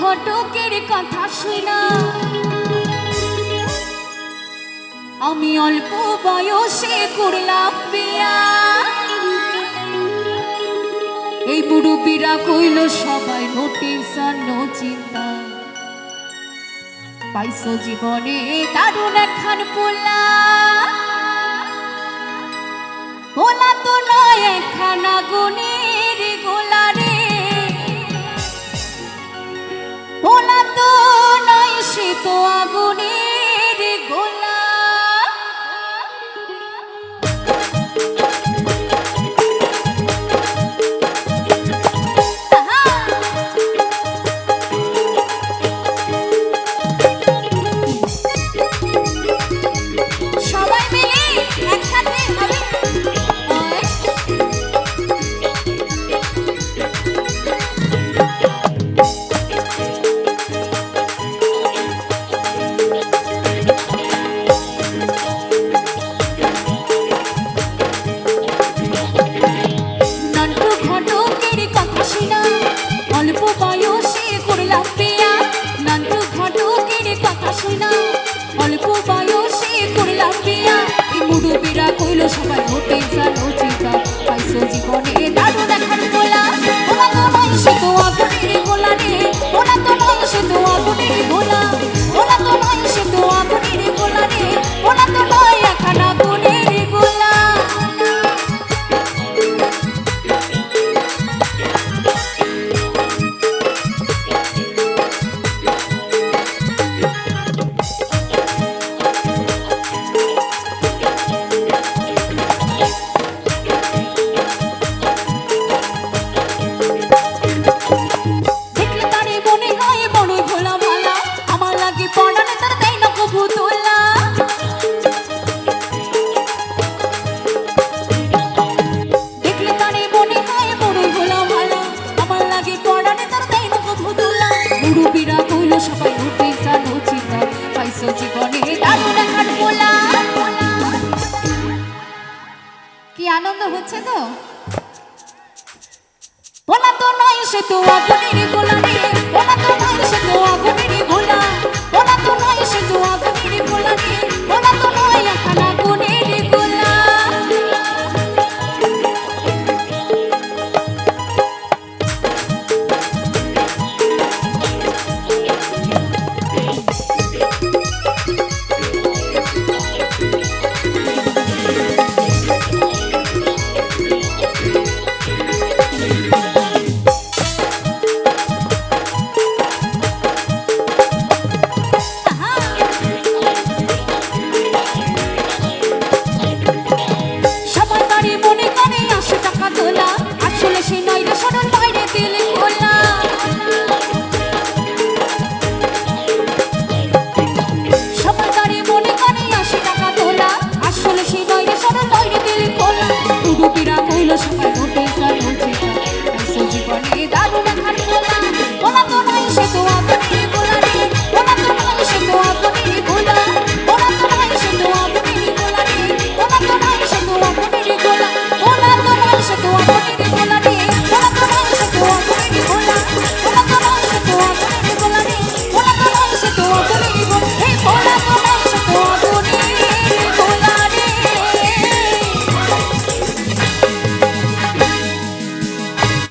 ঘটকের কথা শুনা আমি অল্প বয়সে করলাম বিয়া। এই মুরব্বীরা কইল সবাই নো টেনশন নো চিন্তা, পাইছো জীবনে দারুণ একখান পোলা। পোলা তো নয় একখান আগুনের গোলা রে, পোলা তো নয় সে তো আগুনের গোলা। সবাই মিলে একসাথে হবে নান্টু ঘটকের কথা শুনা অল্প বয়সে করলাম বিয়া। নান্টু ঘটকের কথা শুনা অল্প বয়সে করলাম বিয়া। এই মুরব্বীরা কইল সবাই নো টেনশন নো চিন্তা, পাইছো জীবনে দারুণ একখান পোলা। পোলা তো নয় সে তো আগুনের গোলা রে, পোলা তো নয় সে তো আগুনের গোলা, পোলা তো নয় সে তো আগুনের গোলা রে, পোলা তো নয় একখান আগুনের গোলা। দেখলে তারে মনে হয় বড় ভোলা ভালা, আমার লাগে পড়ানে তার দেয় না কবু তোলা। দেখলে তারে মনে হয় বড় ভোলা ভালা, আমার লাগে পড়ানে তার দেয় না কবু তোলা। মুরব্বীরা কইল সবাই নো টেনশন নো চিন্তা, পাইছো জীবনে দারুণ একখান পোলা। কি আনন্দ হচ্ছে তো? পোলা তো নয় সে তো আগুনের গোলা রে, পোলা তো নয় সে তো আগুনের গোলা, পোলা তো নয় সে তো আগুনের গোলা রে, পোলা তো নয় একখান আগুনের গোলা। সবাই তারে মনে করে ৮০ টাকা তোলা, আসলে সে নয় রে সরল বাইরে দিল খোলা। সবাই তারে মনে করে ৮০ টাকা তোলা, আসলে সে নয় রে সরল বাইরে দিল খোলা। মুরব্বীরা কইল সবাই নো টেনশন নো চিন্তা, পাইছো জীবনে দারুণ একখান পোলা। পোলা তো নয় সে তো